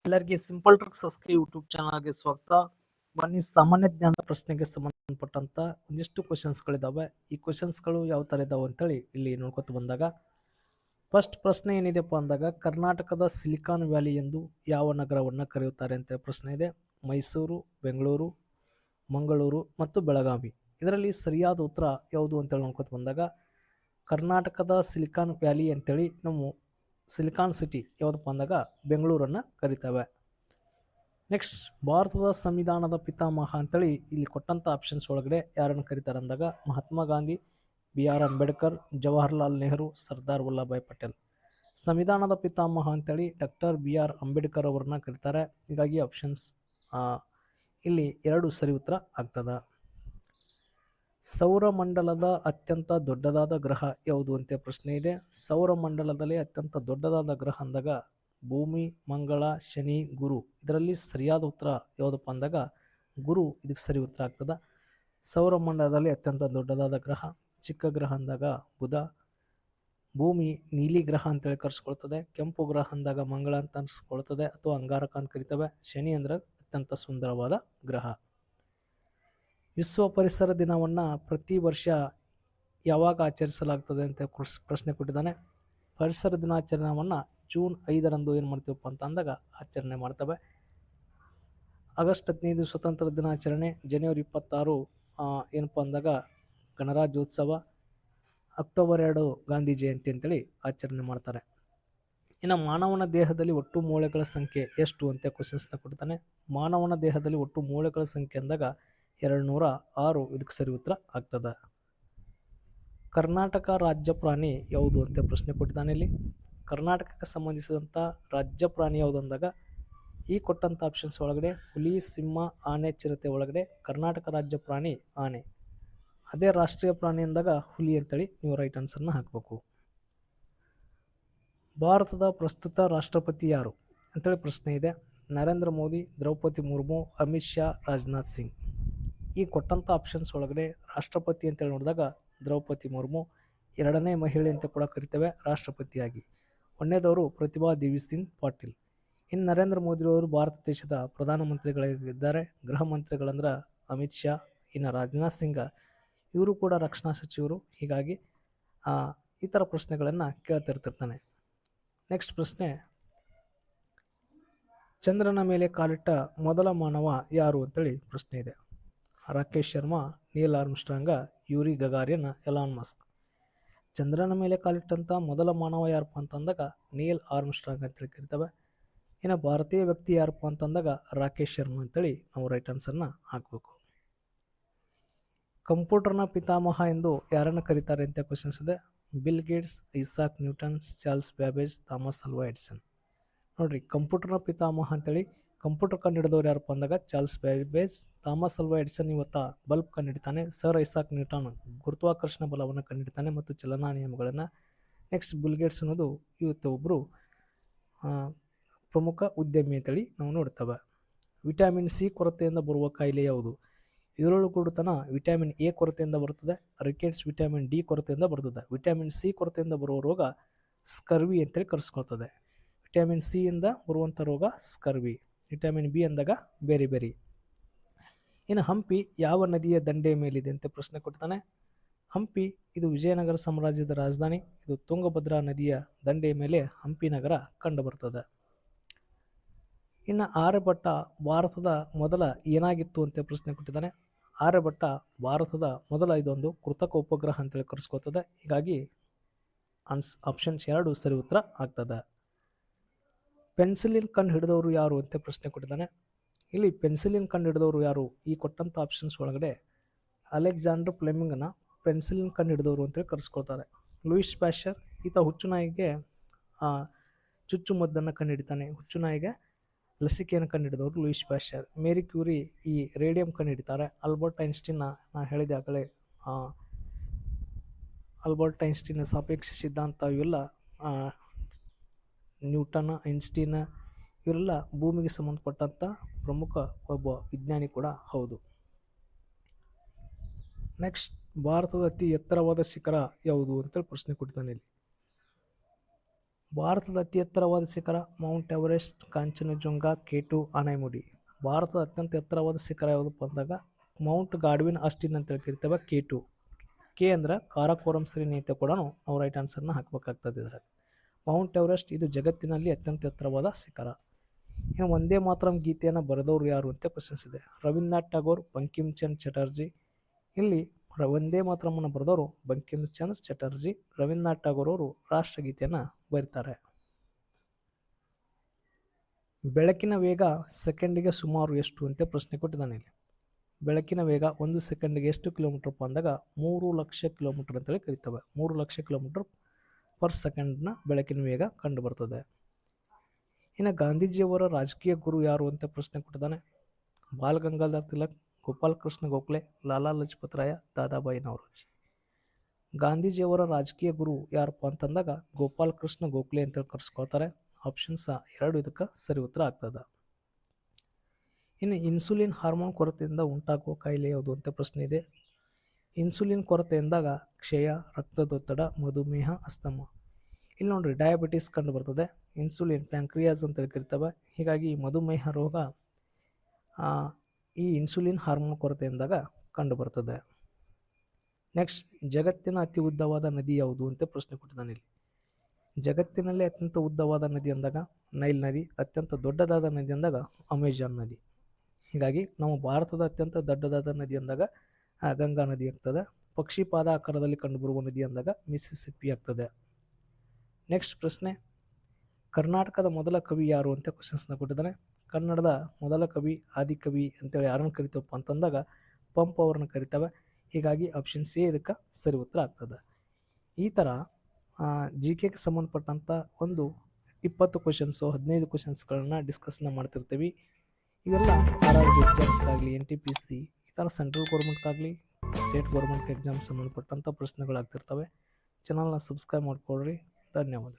ಎಲ್ಲರಿಗೆ simple tricks ಅಸ್ಕಿ YouTube ಚಾನಲ್ಗೆ ಸ್ವಾಗತ. ಬನ್ನಿ, ಸಾಮಾನ್ಯ ಜ್ಞಾನದ ಪ್ರಶ್ನೆಗೆ ಸಂಬಂಧಪಟ್ಟಂತ ಒಂದಿಷ್ಟು ಕ್ವಶನ್ಸ್ಗಳಿದಾವೆ. ಈ ಕ್ವಶನ್ಸ್ಗಳು ಯಾವ ತರ ಇದಾವೆ ಅಂತೇಳಿ ಇಲ್ಲಿ ನೋಡ್ಕೊತ ಬಂದಾಗ, ಫಸ್ಟ್ ಪ್ರಶ್ನೆ ಏನಿದೆಪ್ಪ ಅಂದಾಗ, ಕರ್ನಾಟಕದ ಸಿಲಿಕಾನ್ ವ್ಯಾಲಿ ಎಂದು ಯಾವ ನಗರವನ್ನ ಕರೆಯುತ್ತಾರೆ ಅಂತ ಪ್ರಶ್ನೆ ಇದೆ. ಮೈಸೂರು, ಬೆಂಗಳೂರು, ಮಂಗಳೂರು ಮತ್ತು ಬೆಳಗಾವಿ. ಇದರಲ್ಲಿ ಸರಿಯಾದ ಉತ್ತರ ಯಾವುದು ಅಂತೇಳಿ ನೋಡ್ಕೊತ ಬಂದಾಗ, ಕರ್ನಾಟಕದ ಸಿಲಿಕಾನ್ ವ್ಯಾಲಿ ಅಂತೇಳಿ ನಾವು ಸಿಲಿಕಾನ್ ಸಿಟಿ ಯಾವುದಪ್ಪ ಅಂದಾಗ ಬೆಂಗಳೂರನ್ನ ಕರಿತೇವೆ. ನೆಕ್ಸ್ಟ್, ಭಾರತದ ಸಂವಿಧಾನದ ಪಿತಾಮಹ ಅಂತೇಳಿ ಇಲ್ಲಿ ಕೊಟ್ಟಂತ ಆಪ್ಷನ್ಸ್ ಒಳಗಡೆ ಯಾರನ್ನು ಕರೀತಾರೆ ಅಂದಾಗ, ಮಹಾತ್ಮ ಗಾಂಧಿ, BR ಅಂಬೇಡ್ಕರ್, ಜವಾಹರ್ಲಾಲ್ ನೆಹರು, ಸರ್ದಾರ್ ವಲ್ಲಭಾಯ್ ಪಟೇಲ್. ಸಂವಿಧಾನದ ಪಿತಾಮಹ ಅಂತೇಳಿ ಡಾಕ್ಟರ್ BR ಅಂಬೇಡ್ಕರ್ ಅವರನ್ನ ಕರೀತಾರೆ. ಹೀಗಾಗಿ ಆಪ್ಷನ್ಸ್ ಇಲ್ಲಿ 2 ಸರಿ ಉತ್ತರ ಆಗ್ತದ. ಸೌರಮಂಡಲದ ಅತ್ಯಂತ ದೊಡ್ಡದಾದ ಗ್ರಹ ಯಾವುದು ಅಂತ ಪ್ರಶ್ನೆ ಇದೆ. ಸೌರಮಂಡಲದಲ್ಲಿ ಅತ್ಯಂತ ದೊಡ್ಡದಾದ ಗ್ರಹ ಅಂದಾಗ ಭೂಮಿ, ಮಂಗಳ, ಶನಿ, ಗುರು. ಇದರಲ್ಲಿ ಸರಿಯಾದ ಉತ್ತರ ಯಾವುದಪ್ಪ ಅಂದಾಗ ಗುರು ಇದಕ್ಕೆ ಸರಿ ಉತ್ತರ ಆಗ್ತದ. ಸೌರಮಂಡಲದಲ್ಲಿ ಅತ್ಯಂತ ದೊಡ್ಡದಾದ ಗ್ರಹ, ಚಿಕ್ಕ ಗ್ರಹ ಅಂದಾಗ ಬುಧ. ಭೂಮಿ ನೀಲಿ ಗ್ರಹ ಅಂತೇಳಿ ಕರೆಸ್ಕೊಳ್ತದೆ. ಕೆಂಪು ಗ್ರಹ ಅಂದಾಗ ಮಂಗಳ ಅಂತ ಅನ್ಸ್ಕೊಳ್ತದೆ ಅಥವಾ ಅಂಗಾರಕ ಅಂತ ಕರಿತವೆ. ಶನಿ ಅಂದ್ರೆ ಅತ್ಯಂತ ಸುಂದರವಾದ ಗ್ರಹ. ವಿಶ್ವ ಪರಿಸರ ದಿನವನ್ನ ಪ್ರತಿ ವರ್ಷ ಯಾವಾಗ ಆಚರಿಸಲಾಗ್ತದೆ ಅಂತ ಪ್ರಶ್ನೆ ಕೊಟ್ಟಿದ್ದಾನೆ. ಪರಿಸರ ದಿನಾಚರಣೆಯನ್ನ ಜೂನ್ 5ರಂದು ಏನು ಮಾಡ್ತೀವಪ್ಪ ಅಂತ ಅಂದಾಗ ಆಚರಣೆ ಮಾಡ್ತವೆ. ಆಗಸ್ಟ್ 15 ಸ್ವತಂತ್ರ ದಿನಾಚರಣೆ, ಜನವರಿ 26 ಏನಪ್ಪ ಅಂದಾಗ ಗಣರಾಜ್ಯೋತ್ಸವ, ಅಕ್ಟೋಬರ್ 2 ಗಾಂಧಿ ಜಯಂತಿ ಅಂತೇಳಿ ಆಚರಣೆ ಮಾಡ್ತಾರೆ. ಇನ್ನು ಮಾನವನ ದೇಹದಲ್ಲಿ ಒಟ್ಟು ಮೂಳೆಗಳ ಸಂಖ್ಯೆ ಎಷ್ಟು ಅಂತ ಕ್ವಶನ್ಸ್ನ ಕೊಡ್ತಾನೆ. ಮಾನವನ ದೇಹದಲ್ಲಿ ಒಟ್ಟು ಮೂಳೆಗಳ ಸಂಖ್ಯೆ ಅಂದಾಗ 206 ಇದಕ್ಕೆ ಸರಿ ಉತ್ತರ ಆಗ್ತದೆ. ಕರ್ನಾಟಕ ರಾಜ್ಯ ಪ್ರಾಣಿ ಯಾವುದು ಅಂತ ಪ್ರಶ್ನೆ ಕೊಟ್ಟಿದ್ದಾನೆ. ಇಲ್ಲಿ ಕರ್ನಾಟಕಕ್ಕೆ ಸಂಬಂಧಿಸಿದಂಥ ರಾಜ್ಯ ಪ್ರಾಣಿ ಯಾವುದು ಅಂದಾಗ, ಈ ಕೊಟ್ಟಂಥ ಆಪ್ಷನ್ಸ್ ಒಳಗಡೆ ಹುಲಿ, ಸಿಂಹ, ಆನೆ, ಚಿರತೆ ಒಳಗಡೆ ಕರ್ನಾಟಕ ರಾಜ್ಯ ಪ್ರಾಣಿ ಆನೆ. ಅದೇ ರಾಷ್ಟ್ರೀಯ ಪ್ರಾಣಿ ಅಂದಾಗ ಹುಲಿ ಅಂತೇಳಿ ನೀವು ರೈಟ್ ಆನ್ಸರ್ನ ಹಾಕಬೇಕು. ಭಾರತದ ಪ್ರಸ್ತುತ ರಾಷ್ಟ್ರಪತಿ ಯಾರು ಅಂತೇಳಿ ಪ್ರಶ್ನೆ ಇದೆ. ನರೇಂದ್ರ ಮೋದಿ, ದ್ರೌಪದಿ ಮುರ್ಮು, ಅಮಿತ್ ಶಾ, ರಾಜನಾಥ್ ಸಿಂಗ್. ಈ ಕೊಟ್ಟಂಥ ಆಪ್ಷನ್ಸ್ ಒಳಗಡೆ ರಾಷ್ಟ್ರಪತಿ ಅಂತೇಳಿ ನೋಡಿದಾಗ ದ್ರೌಪದಿ ಮುರ್ಮು, 2ನೇ ಮಹಿಳೆ ಅಂತ ಕೂಡ ಕರಿತೇವೆ ರಾಷ್ಟ್ರಪತಿಯಾಗಿ. 1ನೇದವರು ಪ್ರತಿಭಾ ದೇವಿ ಸಿಂಗ್ ಪಾಟೀಲ್. ಇನ್ನು ನರೇಂದ್ರ ಮೋದಿ ಅವರು ಭಾರತ ದೇಶದ ಪ್ರಧಾನಮಂತ್ರಿಗಳಿದ್ದಾರೆ. ಗೃಹ ಮಂತ್ರಿಗಳಂದ್ರೆ ಅಮಿತ್ ಶಾ, ಇನ್ನು ರಾಜನಾಥ್ ಸಿಂಗ್ ಇವರು ಕೂಡ ರಕ್ಷಣಾ ಸಚಿವರು. ಹೀಗಾಗಿ ಈ ಥರ ಪ್ರಶ್ನೆಗಳನ್ನು ಕೇಳ್ತಿರ್ತಿರ್ತಾನೆ. ನೆಕ್ಸ್ಟ್ ಪ್ರಶ್ನೆ, ಚಂದ್ರನ ಮೇಲೆ ಕಾಲಿಟ್ಟ ಮೊದಲ ಮಾನವ ಯಾರು ಅಂತೇಳಿ ಪ್ರಶ್ನೆ ಇದೆ. Rakesh Sharma, Neil Armstrong, Yuri Gagarin, Elon Musk. ಚಂದ್ರನ ಮೇಲೆ ಕಾಲಿಟ್ಟಂಥ ಮೊದಲ ಮಾನವ ಯಾರಪ್ಪ ಅಂತಂದಾಗ ನೀಲ್ ಆರ್ಮ್ಸ್ಟ್ರಾಂಗ್ ಅಂತೇಳಿ ಕರಿತವೆ. ಇನ್ನು ಭಾರತೀಯ ವ್ಯಕ್ತಿ ಯಾರಪ್ಪ ಅಂತಂದಾಗ ರಾಕೇಶ್ ಶರ್ಮಾ ಅಂತೇಳಿ ನಾವು ರೈಟ್ ಆನ್ಸರ್ನ ಹಾಕಬೇಕು. ಕಂಪ್ಯೂಟರ್ನ ಪಿತಾಮಹ ಎಂದು ಯಾರನ್ನು ಕರೀತಾರೆ ಅಂತ ಕ್ವಶನ್ಸ್ ಇದೆ. Bill Gates, Isaac Newton, Charles Babbage, Thomas ಅಲ್ವಾ ಎಡಿಸನ್. ನೋಡ್ರಿ, ಕಂಪ್ಯೂಟರ್ನ ಪಿತಾಮಹ ಅಂತೇಳಿ ಕಂಪ್ಯೂಟರ್ ಕಂಡು ಹಿಡಿದವ್ರು ಯಾರಪ್ಪ ಅಂದಾಗ ಚಾರ್ಲ್ಸ್ ಬ್ಯಾಬೇಜ್. ಥಾಮಸ್ ಅಲ್ವಾ ಎಡಿಸನ್ ಇವತ್ತ ಬಲ್ಬ್ ಕಂಡುಹಿಡಿತಾನೆ. ಸರ್ ಐಸಾಕ್ ನ್ಯೂಟನ್ ಗುರುತ್ವಾಕರ್ಷಣ ಬಲವನ್ನು ಕಂಡುಹಿಡಿತಾನೆ ಮತ್ತು ಚಲನಾ ನಿಯಮಗಳನ್ನು. ನೆಕ್ಸ್ಟ್, ಬಿಲ್ ಗೇಟ್ಸ್ ಅನ್ನೋದು ಇವತ್ತು ಒಬ್ಬರು ಪ್ರಮುಖ ಉದ್ಯಮಿ ಅಂತೇಳಿ ನಾವು ನೋಡ್ತೇವೆ. ವಿಟಮಿನ್ ಸಿ ಕೊರತೆಯಿಂದ ಬರುವ ಕಾಯಿಲೆ ಯಾವುದು? ಈರುಳ್ಳುಗೂಡುತನ ವಿಟಮಿನ್ ಎ ಕೊರತೆಯಿಂದ ಬರುತ್ತದೆ. ರಿಕೆಟ್ಸ್ ವಿಟಮಿನ್ ಡಿ ಕೊರತೆಯಿಂದ ಬರುತ್ತದೆ. ವಿಟಮಿನ್ ಸಿ ಕೊರತೆಯಿಂದ ಬರುವ ರೋಗ ಸ್ಕರ್ವಿ ಅಂತೇಳಿ ಕರೆಸ್ಕೊಳ್ತದೆ. ವಿಟಮಿನ್ ಸಿ ಇಂದ ಬರುವಂಥ ರೋಗ ಸ್ಕರ್ವಿ. ವಿಟಮಿನ್ ಬಿ ಅಂದಾಗ ಬೇರೆ ಬೇರೆ. ಇನ್ನು ಹಂಪಿ ಯಾವ ನದಿಯ ದಂಡೆಯ ಮೇಲಿದೆ ಅಂತ ಪ್ರಶ್ನೆ ಕೊಡ್ತಾನೆ. ಹಂಪಿ ಇದು ವಿಜಯನಗರ ಸಾಮ್ರಾಜ್ಯದ ರಾಜಧಾನಿ. ಇದು ತುಂಗಭದ್ರಾ ನದಿಯ ದಂಡೆಯ ಮೇಲೆ ಹಂಪಿ ನಗರ ಕಂಡು ಬರ್ತದೆ. ಇನ್ನು ಆರ್ಯಭಟ್ಟ ಭಾರತದ ಮೊದಲ ಏನಾಗಿತ್ತು ಅಂತ ಪ್ರಶ್ನೆ ಕೊಟ್ಟಿದ್ದಾನೆ. ಆರ್ಯಭಟ್ಟ ಭಾರತದ ಮೊದಲ ಇದೊಂದು ಕೃತಕ ಉಪಗ್ರಹ ಅಂತೇಳಿ ಕರೆಸ್ಕೊಳ್ತದೆ. ಹೀಗಾಗಿ ಆಪ್ಷನ್ಸ್ 2 ಸರಿ ಉತ್ತರ ಆಗ್ತದೆ. ಪೆನ್ಸಿಲಿನ್ ಕಂಡು ಹಿಡಿದವರು ಯಾರು ಅಂತ ಪ್ರಶ್ನೆ ಕೊಟ್ಟಿದ್ದಾನೆ. ಇಲ್ಲಿ ಪೆನ್ಸಿಲಿನ್ ಕಂಡು ಹಿಡಿದವರು ಯಾರು? ಈ ಕೊಟ್ಟಂಥ ಆಪ್ಷನ್ಸ್ ಒಳಗಡೆ ಅಲೆಕ್ಸಾಂಡರ್ ಫ್ಲೆಮಿಂಗ್ನ ಪೆನ್ಸಿಲಿನ್ ಕಂಡು ಹಿಡಿದವರು ಅಂತೇಳಿ ಕರೆಸ್ಕೊಳ್ತಾರೆ. ಲೂಯಿಸ್ ಪ್ಯಾಶ್ಚರ್ ಈತ ಹುಚ್ಚುನಾಯಿಗೆ ಚುಚ್ಚುಮದ್ದನ್ನು ಕಂಡು ಹಿಡಿತಾನೆ. ಹುಚ್ಚುನಾಯಿಗೆ ಲಸಿಕೆಯನ್ನು ಕಂಡು ಹಿಡಿದವರು ಲೂಯಿಸ್ ಪ್ಯಾಶ್ಚರ್. ಮೇರಿ ಕ್ಯೂರಿ ಈ ರೇಡಿಯಂ ಕಂಡು ಹಿಡಿತಾರೆ. ಆಲ್ಬರ್ಟ್ ಐನ್ಸ್ಟೀನ್ ನಾ ಹೇಳಿದೆ ಆಗಲೇ, ಆಲ್ಬರ್ಟ್ ಐನ್ಸ್ಟೀನ್ ಸಾಪೇಕ್ಷ ಸಿದ್ಧಾಂತ ಇವೆಲ್ಲ ನ್ಯೂಟನ್, ಐನ್ಸ್ಟೀನ್ ಇವರೆಲ್ಲ ಭೂಮಿಗೆ ಸಂಬಂಧಪಟ್ಟಂಥ ಪ್ರಮುಖ ಒಬ್ಬ ವಿಜ್ಞಾನಿ ಕೂಡ ಹೌದು. ನೆಕ್ಸ್ಟ್, ಭಾರತದ ಅತಿ ಎತ್ತರವಾದ ಶಿಖರ ಯಾವುದು ಅಂತೇಳಿ ಪ್ರಶ್ನೆ ಕೊಟ್ಟಿದ್ದಾನೆ. ಇಲ್ಲಿ ಭಾರತದ ಅತಿ ಎತ್ತರವಾದ ಶಿಖರ ಮೌಂಟ್ ಎವರೆಸ್ಟ್, ಕಾಂಚನಜುಂಗ, K2, ಆನೈಮುಡಿ. ಭಾರತದ ಅತ್ಯಂತ ಎತ್ತರವಾದ ಶಿಖರ ಯಾವುದಪ್ಪ ಅಂದಾಗ ಮೌಂಟ್ ಗಾಡ್ವಿನ್ ಆಸ್ಟಿನ್ ಅಂತ ಕರಿತೇವೆ, K2. ಕೆ ಅಂದ್ರೆ ಕಾರಾಕೋರಂ ಶ್ರೇಣಿ ಕೂಡ ನಾವು ರೈಟ್ ಆನ್ಸರ್ನ ಹಾಕಬೇಕಾಗ್ತದೆ ಇದ್ರಾಗ. ಮೌಂಟ್ ಎವರೆಸ್ಟ್ ಇದು ಜಗತ್ತಿನಲ್ಲಿ ಅತ್ಯಂತ ಎತ್ತರವಾದ ಶಿಖರ. ಇನ್ನು ಒಂದೇ ಮಾತರಂ ಗೀತೆಯನ್ನು ಬರೆದವರು ಯಾರು ಅಂತ ಕ್ವಶನ್ಸ್ ಇದೆ. ರವೀಂದ್ರನಾಥ್ ಟಾಗೋರ್, ಬಂಕಿಮ್ ಚಂದ್ರ ಚಟರ್ಜಿ. ಇಲ್ಲಿ ಒಂದೇ ಮಾತರಮ್ಮನ್ನು ಬರೆದವರು ಬಂಕಿಮ್ ಚಂದ್ರ ಚಟರ್ಜಿ. ರವೀಂದ್ರನಾಥ್ ಟಾಗೋರ್ ಅವರು ರಾಷ್ಟ್ರಗೀತೆಯನ್ನು ಬರೀತಾರೆ. ಬೆಳಕಿನ ವೇಗ ಸೆಕೆಂಡಿಗೆ ಸುಮಾರು ಎಷ್ಟು ಅಂತ ಪ್ರಶ್ನೆ ಕೊಟ್ಟಿದ್ದಾನೆ ಇಲ್ಲಿ. ಬೆಳಕಿನ ವೇಗ 1 ಸೆಕೆಂಡ್ಗೆ ಎಷ್ಟು ಕಿಲೋಮೀಟರ್ ಅಂದಾಗ 3 ಲಕ್ಷ ಕಿಲೋಮೀಟರ್ ಅಂತೇಳಿ ಕರಿತವೆ. 3 ಲಕ್ಷ ಕಿಲೋಮೀಟರ್ ಪರ್ ಸೆಕೆಂಡ್ನ ಬೆಳಕಿನ ವೇಗ ಕಂಡು ಬರ್ತದೆ. ಇನ್ನು ಗಾಂಧೀಜಿಯವರ ರಾಜಕೀಯ ಗುರು ಯಾರು ಅಂತ ಪ್ರಶ್ನೆ ಕೊಟ್ಟಿದ್ದಾನೆ. ಬಾಲ್ ಗಂಗಾಧರ್ ತಿಲಕ್, ಗೋಪಾಲ್ ಕೃಷ್ಣ ಗೋಖಲೆ, ಲಾಲಾ ಲಜಪತ್ ರಾಯ, ದಾದಾಬಾಯಿ ನವರೋಜಿ. ಗಾಂಧೀಜಿಯವರ ರಾಜಕೀಯ ಗುರು ಯಾರಪ್ಪ ಅಂತಂದಾಗ ಗೋಪಾಲ್ ಕೃಷ್ಣ ಗೋಖಲೆ ಅಂತ ಕರೆಸ್ಕೊಳ್ತಾರೆ. ಆಪ್ಷನ್ಸ್ 2 ಇದಕ್ಕೆ ಸರಿ ಉತ್ತರ ಆಗ್ತದೆ. ಇನ್ನು ಇನ್ಸುಲಿನ್ ಹಾರ್ಮೋನ್ ಕೊರತೆಯಿಂದ ಉಂಟಾಗುವ ಕಾಯಿಲೆ ಯಾವುದು ಅಂತ ಪ್ರಶ್ನೆ ಇದೆ. ಇನ್ಸುಲಿನ್ ಕೊರತೆ ಎಂದಾಗ ಕ್ಷಯ, ರಕ್ತದೊತ್ತಡ, ಮಧುಮೇಹ, ಅಸ್ತಮ. ಇಲ್ಲಿ ನೋಡ್ರಿ ಡಯಾಬಿಟಿಸ್ ಕಂಡು ಬರ್ತದೆ. ಇನ್ಸುಲಿನ್ ಪ್ಯಾಂಕ್ರಿಯಾಸ್ ಅಂತ ಕರಿತವೆ. ಹೀಗಾಗಿ ಮಧುಮೇಹ ರೋಗ ಈ ಇನ್ಸುಲಿನ್ ಹಾರ್ಮೋನ್ ಕೊರತೆ ಎಂದಾಗ ಕಂಡು ಬರ್ತದೆ. ನೆಕ್ಸ್ಟ್, ಜಗತ್ತಿನ ಅತಿ ಉದ್ದವಾದ ನದಿ ಯಾವುದು ಅಂತ ಪ್ರಶ್ನೆ ಕೊಟ್ಟಿದ್ದಾನೆ ಇಲ್ಲಿ. ಜಗತ್ತಿನಲ್ಲಿ ಅತ್ಯಂತ ಉದ್ದವಾದ ನದಿ ಅಂದಾಗ ನೈಲ್ ನದಿ, ಅತ್ಯಂತ ದೊಡ್ಡದಾದ ನದಿ ಅಂದಾಗ ಅಮೆಜಾನ್ ನದಿ. ಹೀಗಾಗಿ ನಾವು ಭಾರತದ ಅತ್ಯಂತ ದೊಡ್ಡದಾದ ನದಿ ಅಂದಾಗ ಗಂಗಾ ನದಿ ಆಗ್ತದೆ. ಪಕ್ಷಿಪಾದ ಆಕಾರದಲ್ಲಿ ಕಂಡುಬರುವ ನದಿ ಅಂದಾಗ ಮಿಸಿಸಿಪ್ಪಿ ಆಗ್ತದೆ. ನೆಕ್ಸ್ಟ್ ಪ್ರಶ್ನೆ, ಕರ್ನಾಟಕದ ಮೊದಲ ಕವಿ ಯಾರು ಅಂತ ಕ್ವಶನ್ಸ್ನ ಕೊಟ್ಟಿದ್ದಾನೆ. ಕನ್ನಡದ ಮೊದಲ ಕವಿ, ಆದಿಕವಿ ಅಂತೇಳಿ ಯಾರನ್ನು ಕರಿತವಪ್ಪ ಅಂತಂದಾಗ ಪಂಪ ಅವ್ರನ್ನ ಕರಿತವೆ. ಹೀಗಾಗಿ ಆಪ್ಷನ್ ಸಿ ಇದಕ್ಕೆ ಸರಿ ಉತ್ತರ ಆಗ್ತದೆ. ಈ ಥರ GKಗೆ ಸಂಬಂಧಪಟ್ಟಂಥ ಒಂದು 20 ಕ್ವಶನ್ಸು 15 ಕ್ವಶನ್ಸ್ಗಳನ್ನ ಡಿಸ್ಕಸ್ನ ಮಾಡ್ತಿರ್ತೀವಿ. ಇವೆಲ್ಲ RRB ಎಕ್ಸಾಮ್ಸ್ಗಾಗಲಿ, NTPC, ಈ ಥರ ಸೆಂಟ್ರಲ್ ಗೌರ್ಮೆಂಟ್ಗಾಗಲಿ ಸ್ಟೇಟ್ ಗೌರ್ಮೆಂಟ್ ಎಕ್ಸಾಮ್ ಸಂಬಂಧಪಟ್ಟಂಥ ಪ್ರಶ್ನೆಗಳಾಗ್ತಿರ್ತವೆ. ಚಾನಲ್ನ ಸಬ್ಸ್ಕ್ರೈಬ್ ಮಾಡ್ಕೊಳ್ರಿ. ಧನ್ಯವಾದ.